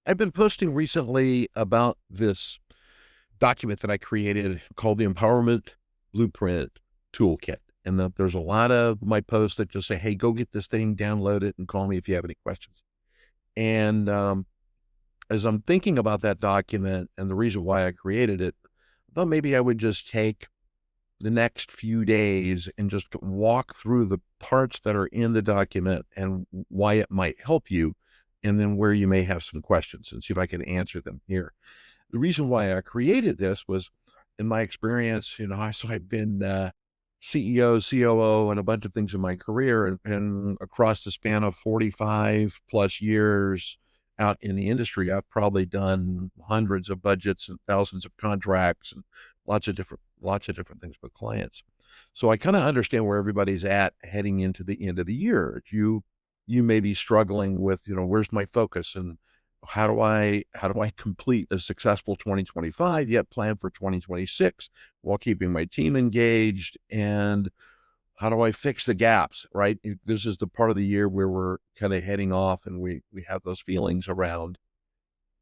I've been posting recently about this document that I created called the Empowerment Blueprint Toolkit. And there's a lot of my posts that just say, hey, go get this thing, download it, and call me if you have any questions. And as I'm thinking about that document and the reason why I created it, I thought maybe I would just take the next few days and just walk through the parts that are in the document and why it might help you, and then where you may have some questions and see if I can answer them here. The reason why I created this was in my experience, so I've been CEO, COO, and a bunch of things in my career, and across the span of 45 plus years out in the industry, I've probably done hundreds of budgets and thousands of contracts and lots of different things with clients. So I kind of understand where everybody's at heading into the end of the year. You may be struggling with, where's my focus, and how do I complete a successful 2025 yet plan for 2026 while keeping my team engaged? And how do I fix the gaps, right? This is the part of the year where we're kind of heading off and we have those feelings around,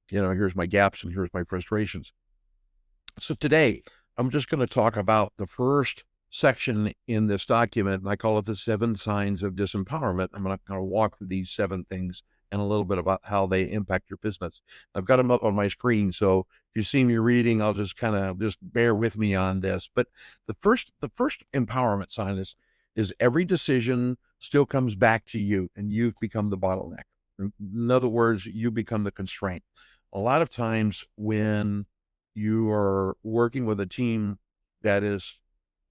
here's my gaps and here's my frustrations. So today I'm just going to talk about the first section in this document, and I call it the 7 signs of disempowerment. I'm going to walk through these 7 things and a little bit about how they impact your business. I've got them up on my screen, so if you see me reading, I'll just just bear with me on this. But the first empowerment sign is every decision still comes back to you, and you've become the bottleneck. In other words, you become the constraint. A lot of times when you are working with a team that is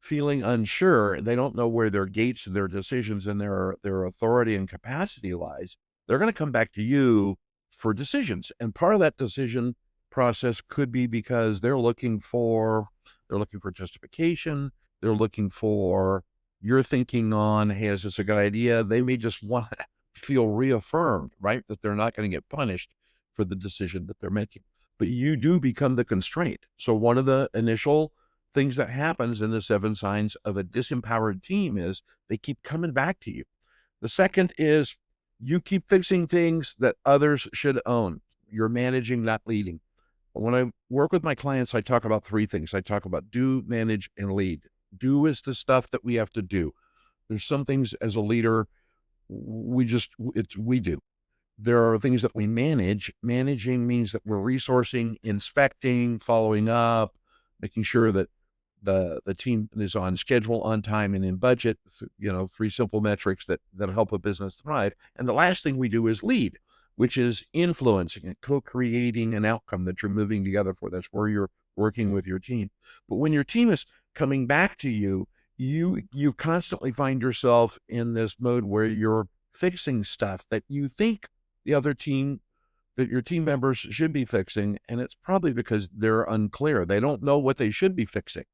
feeling unsure, they don't know where their gates, their decisions, and their authority and capacity lies, they're going to come back to you for decisions. And part of that decision process could be because they're looking for justification, they're looking for your thinking on, hey, is this a good idea? They may just want to feel reaffirmed, right, that they're not going to get punished for the decision that they're making. But you do become the constraint. So one of the initial things that happens in the 7 signs of a disempowered team is they keep coming back to you. The second is you keep fixing things that others should own. You're managing, not leading. When I work with my clients, I talk about 3 things. I talk about do, manage, and lead. Do is the stuff that we have to do. There's some things as a leader we do. There are things that we manage. Managing means that we're resourcing, inspecting, following up, making sure that the team is on schedule, on time, and in budget. 3 simple metrics that help a business thrive. And the last thing we do is lead, which is influencing and co-creating an outcome that you're moving together for. That's where you're working with your team. But when your team is coming back to you, you constantly find yourself in this mode where you're fixing stuff that you think the other team, that your team members should be fixing, and it's probably because they're unclear. They don't know what they should be fixing.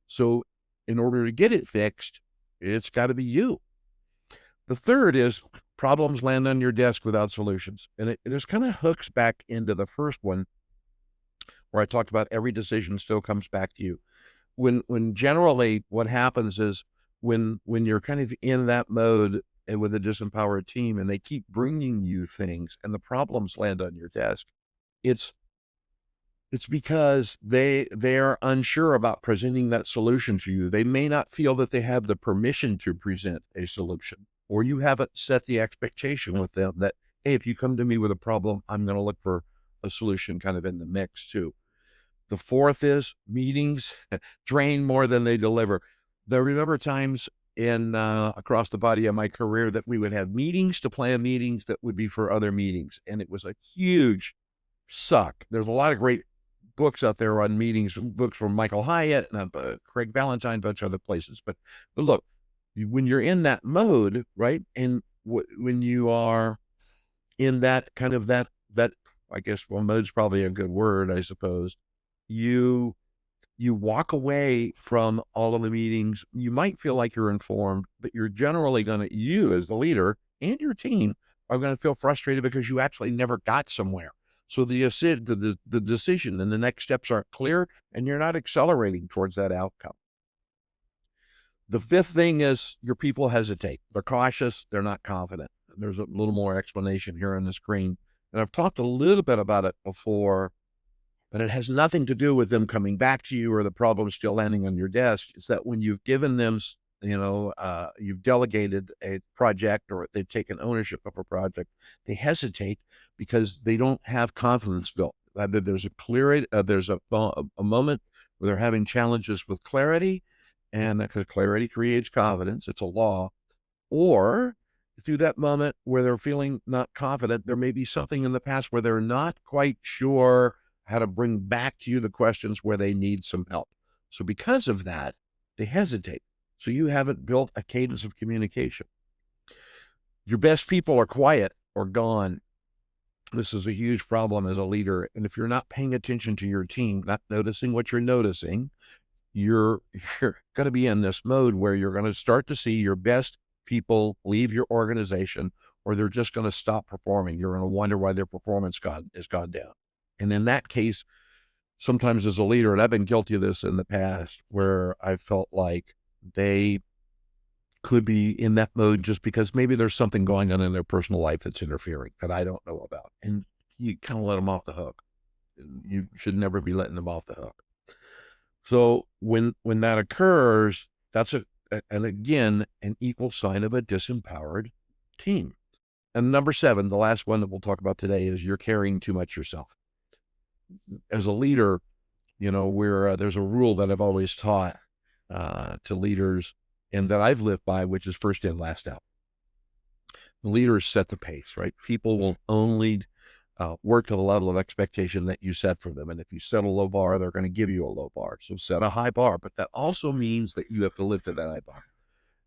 So in order to get it fixed, it's got to be you. The third is problems land on your desk without solutions. And it just kind of hooks back into the first one where I talked about every decision still comes back to you. When generally what happens is when you're kind of in that mode and with a disempowered team and they keep bringing you things and the problems land on your desk, it's because they're unsure about presenting that solution to you. They may not feel that they have the permission to present a solution, or you haven't set the expectation with them that, hey, if you come to me with a problem, I'm going to look for a solution kind of in the mix too. The fourth is meetings drain more than they deliver. I remember times in across the body of my career that we would have meetings to plan meetings that would be for other meetings, and it was a huge suck. There's a lot of great books out there on meetings, books from Michael Hyatt and Craig Valentine, a bunch of other places. But look, when you're in that mode, right, and when you are in that kind of that I guess, well, mode's probably a good word, I suppose. You walk away from all of the meetings. You might feel like you're informed, but you're generally you as the leader and your team are going to feel frustrated because you actually never got somewhere. So the decision and the next steps aren't clear, and you're not accelerating towards that outcome. The fifth thing is your people hesitate. They're cautious. They're not confident. There's a little more explanation here on the screen And I've talked a little bit about it before, but it has nothing to do with them coming back to you or the problem still landing on your desk. It's that when you've given them, you've delegated a project or they've taken ownership of a project, they hesitate because they don't have confidence built. Either there's a moment where they're having challenges with clarity, and because clarity creates confidence, it's a law, or through that moment where they're feeling not confident, there may be something in the past where they're not quite sure how to bring back to you the questions where they need some help. So because of that, they hesitate. So you haven't built a cadence of communication. Your best people are quiet or gone. This is a huge problem as a leader. And if you're not paying attention to your team, not noticing what you're noticing, you're going to be in this mode where you're going to start to see your best people leave your organization, or they're just going to stop performing. You're going to wonder why their performance has gone down. And in that case, sometimes as a leader, and I've been guilty of this in the past, where I felt like they could be in that mode just because maybe there's something going on in their personal life that's interfering that I don't know about. And you kind of let them off the hook. You should never be letting them off the hook. So when that occurs, that's an equal sign of a disempowered team. And number 7, the last one that we'll talk about today, is you're carrying too much yourself. As a leader, there's a rule that I've always taught to leaders and that I've lived by, which is first in, last out. The leaders set the pace, right? People will only work to the level of expectation that you set for them. And if you set a low bar, they're going to give you a low bar. So set a high bar, but that also means that you have to live to that high bar.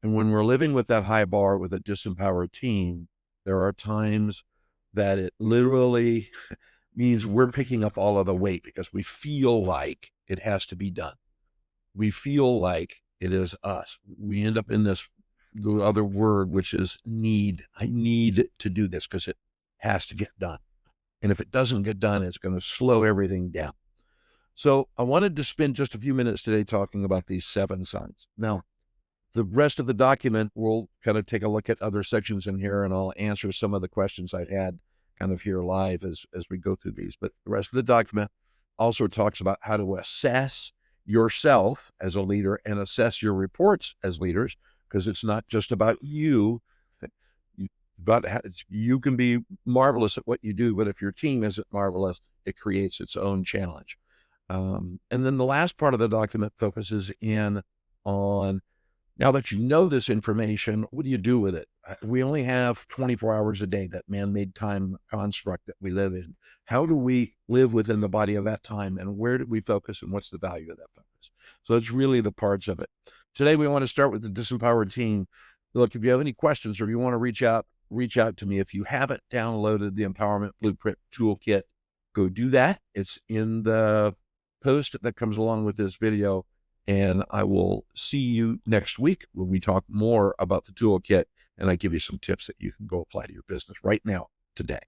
And when we're living with that high bar with a disempowered team, there are times that it literally means we're picking up all of the weight because we feel like it has to be done. We feel like it is us. We end up in the other word, which is need. I need to do this because it has to get done. And if it doesn't get done, it's going to slow everything down. So I wanted to spend just a few minutes today talking about these 7 signs. Now, the rest of the document, we'll kind of take a look at other sections in here, and I'll answer some of the questions I've had kind of here live as we go through these. But the rest of the document also talks about how to assess yourself as a leader and assess your reports as leaders, because it's not just about you. You can be marvelous at what you do, but if your team isn't marvelous, it creates its own challenge. And then the last part of the document focuses in on, now that you know this information, what do you do with it? We only have 24 hours a day, that man-made time construct that we live in. How do we live within the body of that time, and where do we focus, and what's the value of that focus? So that's really the parts of it. Today, we want to start with the disempowered team. Look, if you have any questions or if you want to reach out to me. If you haven't downloaded the Empowerment Blueprint Toolkit, go do that. It's in the post that comes along with this video. And I will see you next week when we talk more about the toolkit and I give you some tips that you can go apply to your business right now, today.